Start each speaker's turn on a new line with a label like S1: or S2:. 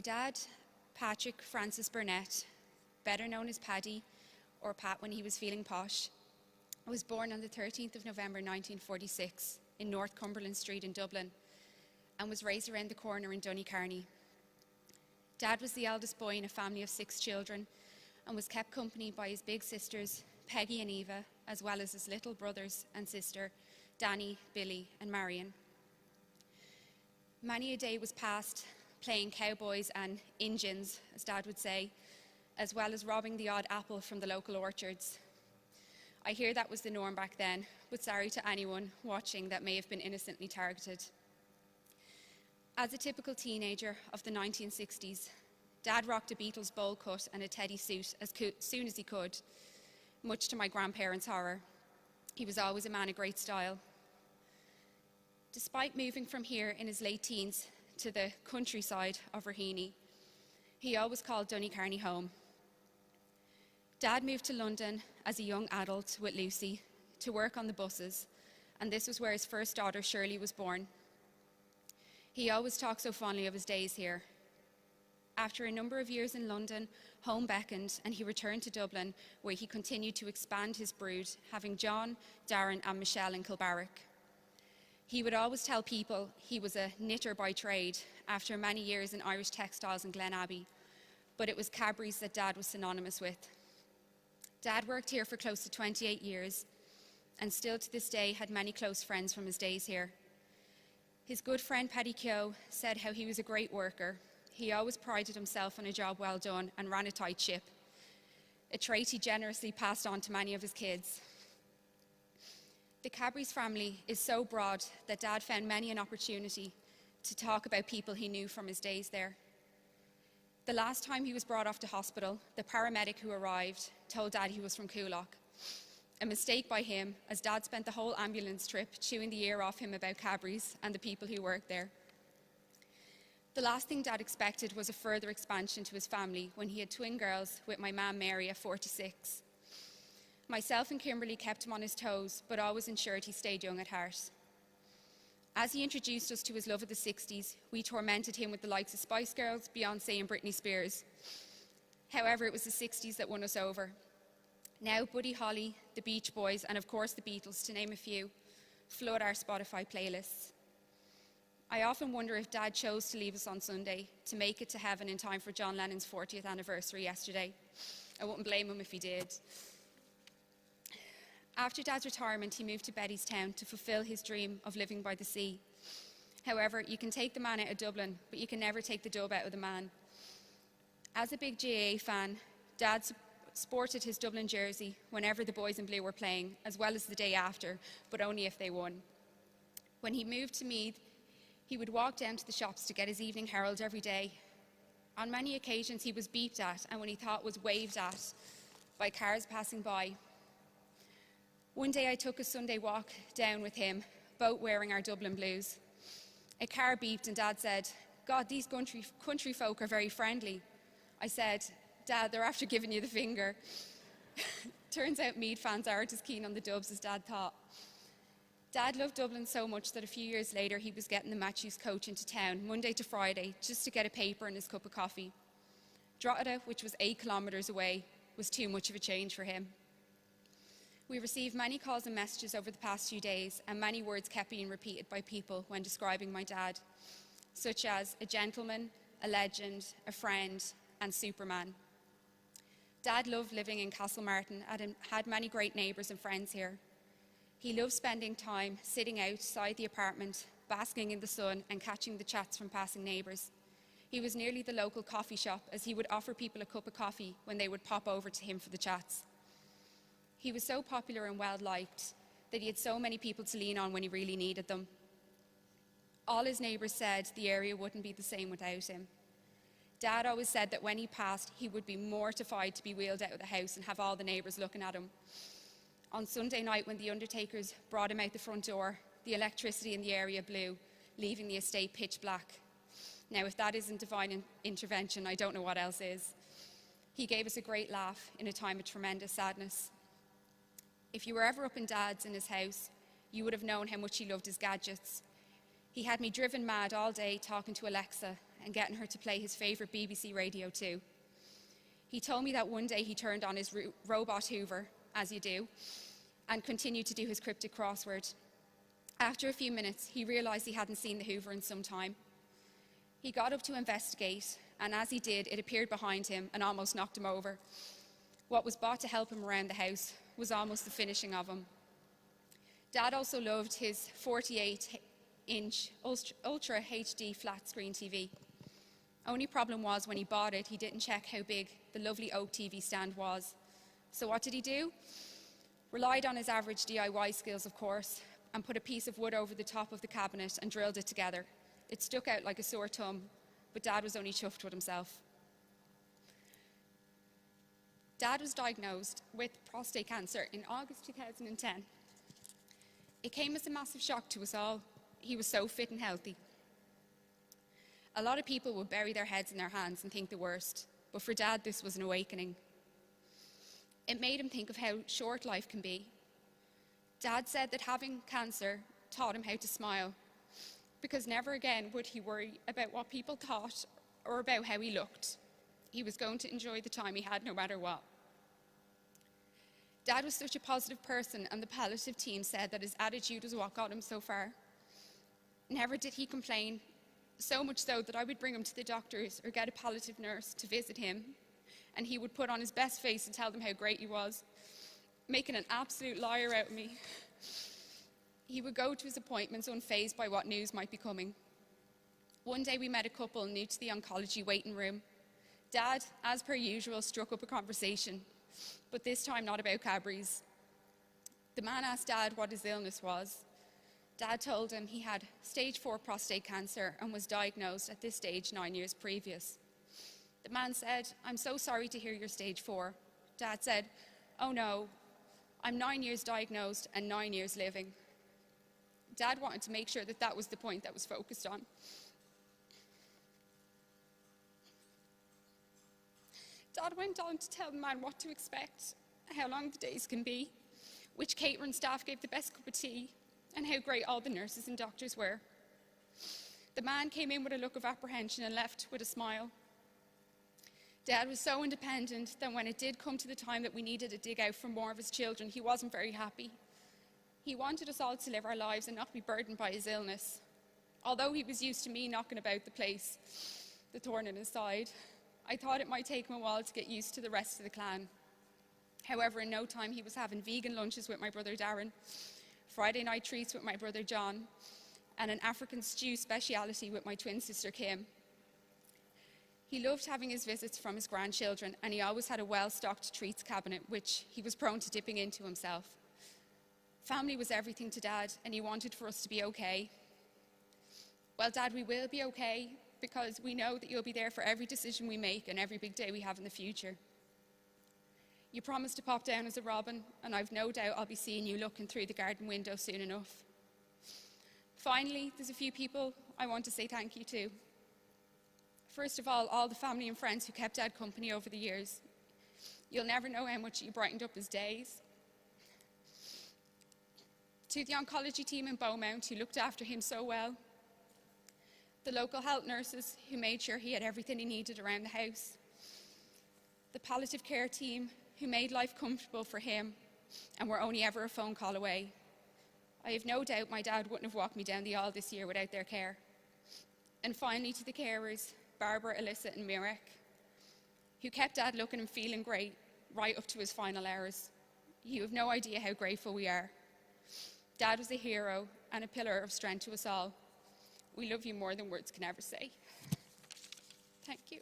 S1: My dad, Patrick Francis Bunett, better known as Paddy, or Pat when he was feeling posh, was born on the 13th of November 1946 in North Cumberland Street in Dublin and was raised around the corner in Dooney. Dad was the eldest boy in a family of 6 children and was kept company by his big sisters, Peggy and Eva, as well as his little brothers and sister, Danny, Billy and Marion. Many a day was passed playing cowboys and Injuns, as Dad would say, as well as robbing the odd apple from the local orchards. I hear that was the norm back then, but sorry to anyone watching that may have been innocently targeted. As a typical teenager of the 1960s, Dad rocked a Beatles bowl cut and a teddy suit as soon as he could, much to my grandparents' horror. He was always a man of great style. Despite moving from here in his late teens to the countryside of Raheny, he always called Dooney home. Dad moved to London as a young adult with Lucy to work on the buses, and this was where his first daughter, Shirley, was born. He always talked so fondly of his days here. After a number of years in London, home beckoned, and he returned to Dublin, where he continued to expand his brood, having John, Darren, and Michelle in Kilbarrack. He would always tell people he was a knitter by trade after many years in Irish textiles in Glen Abbey, but it was Cadbury's that Dad was synonymous with. Dad worked here for close to 28 years and still to this day had many close friends from his days here. His good friend Paddy Keogh said how he was a great worker. He always prided himself on a job well done and ran a tight ship, a trait he generously passed on to many of his kids. The Cadbury's family is so broad that Dad found many an opportunity to talk about people he knew from his days there. The last time he was brought off to hospital, the paramedic who arrived told Dad he was from Coolock. A mistake by him, as Dad spent the whole ambulance trip chewing the ear off him about Cadbury's and the people who worked there. The last thing Dad expected was a further expansion to his family when he had twin girls with my mum Mary at 46. Myself and Kimberly kept him on his toes, but always ensured he stayed young at heart. As he introduced us to his love of the 60s, we tormented him with the likes of Spice Girls, Beyoncé and Britney Spears. However, it was the 60s that won us over. Now Buddy Holly, the Beach Boys, and of course the Beatles, to name a few, flood our Spotify playlists. I often wonder if Dad chose to leave us on Sunday to make it to heaven in time for John Lennon's 40th anniversary yesterday. I wouldn't blame him if he did. After Dad's retirement, he moved to Bettystown to fulfill his dream of living by the sea. However, you can take the man out of Dublin, but you can never take the dub out of the man. As a big GAA fan, Dad sported his Dublin jersey whenever the boys in blue were playing, as well as the day after, but only if they won. When he moved to Meath, he would walk down to the shops to get his Evening Herald every day. On many occasions, he was beeped at, and when he thought was waved at by cars passing by. One day I took a Sunday walk down with him, both wearing our Dublin blues. A car beeped and Dad said, "God, these country folk are very friendly." I said, "Dad, they're after giving you the finger." Turns out Meath fans aren't as keen on the Dubs as Dad thought. Dad loved Dublin so much that a few years later he was getting the Matthews coach into town Monday to Friday just to get a paper and his cup of coffee. Drogheda, which was 8 kilometres away, was too much of a change for him. We received many calls and messages over the past few days, and many words kept being repeated by people when describing my dad, such as a gentleman, a legend, a friend, and Superman. Dad loved living in Castlemartin and had many great neighbours and friends here. He loved spending time sitting outside the apartment, basking in the sun and catching the chats from passing neighbours. He was nearly the local coffee shop, as he would offer people a cup of coffee when they would pop over to him for the chats. He was so popular and well-liked that he had so many people to lean on when he really needed them. All his neighbours said the area wouldn't be the same without him. Dad always said that when he passed, he would be mortified to be wheeled out of the house and have all the neighbours looking at him. On Sunday night, when the undertakers brought him out the front door, the electricity in the area blew, leaving the estate pitch black. Now, if that isn't divine intervention, I don't know what else is. He gave us a great laugh in a time of tremendous sadness. If you were ever up in Dad's in his house, you would have known how much he loved his gadgets. He had me driven mad all day talking to Alexa and getting her to play his favourite BBC Radio 2. He told me that one day he turned on his robot Hoover, as you do, and continued to do his cryptic crossword. After a few minutes, he realised he hadn't seen the Hoover in some time. He got up to investigate, and as he did, it appeared behind him and almost knocked him over. What was bought to help him around the house was almost the finishing of him. Dad also loved his 48-inch Ultra HD flat screen TV. Only problem was when he bought it, he didn't check how big the lovely oak TV stand was. So what did he do? Relied on his average DIY skills, of course, and put a piece of wood over the top of the cabinet and drilled it together. It stuck out like a sore thumb, but Dad was only chuffed with himself. Dad was diagnosed with prostate cancer in August 2010. It came as a massive shock to us all. He was so fit and healthy. A lot of people would bury their heads in their hands and think the worst, but for Dad, this was an awakening. It made him think of how short life can be. Dad said that having cancer taught him how to smile, because never again would he worry about what people thought or about how he looked. He was going to enjoy the time he had no matter what. Dad was such a positive person, and the palliative team said that his attitude was what got him so far. Never did he complain, so much so that I would bring him to the doctors or get a palliative nurse to visit him, and he would put on his best face and tell them how great he was, making an absolute liar out of me. He would go to his appointments unfazed by what news might be coming. One day we met a couple new to the oncology waiting room. Dad, as per usual, struck up a conversation, but this time not about Cadbury's. The man asked Dad what his illness was. Dad told him he had stage 4 prostate cancer and was diagnosed at this stage 9 years previous. The man said, "I'm so sorry to hear you're stage 4. Dad said, "Oh no, I'm 9 years diagnosed and 9 years living." Dad wanted to make sure that that was the point that was focused on. Dad went on to tell the man what to expect, how long the days can be, which catering staff gave the best cup of tea, and how great all the nurses and doctors were. The man came in with a look of apprehension and left with a smile. Dad was so independent that when it did come to the time that we needed to dig out for more of his children, he wasn't very happy. He wanted us all to live our lives and not be burdened by his illness. Although he was used to me knocking about the place, the thorn in his side, I thought it might take him a while to get used to the rest of the clan. However, in no time he was having vegan lunches with my brother Darren, Friday night treats with my brother John, and an African stew speciality with my twin sister Kim. He loved having his visits from his grandchildren, and he always had a well-stocked treats cabinet, which he was prone to dipping into himself. Family was everything to Dad, and he wanted for us to be okay. Well, Dad, we will be okay, because we know that you'll be there for every decision we make and every big day we have in the future. You promised to pop down as a robin, and I've no doubt I'll be seeing you looking through the garden window soon enough. Finally, there's a few people I want to say thank you to. First of all the family and friends who kept Dad company over the years. You'll never know how much you brightened up his days. To the oncology team in Beaumont who looked after him so well. The local health nurses who made sure he had everything he needed around the house. The palliative care team who made life comfortable for him and were only ever a phone call away. I have no doubt my dad wouldn't have walked me down the aisle this year without their care. And finally to the carers, Barbara, Alyssa and Mirek, who kept Dad looking and feeling great right up to his final hours. You have no idea how grateful we are. Dad was a hero and a pillar of strength to us all. We love you more than words can ever say. Thank you.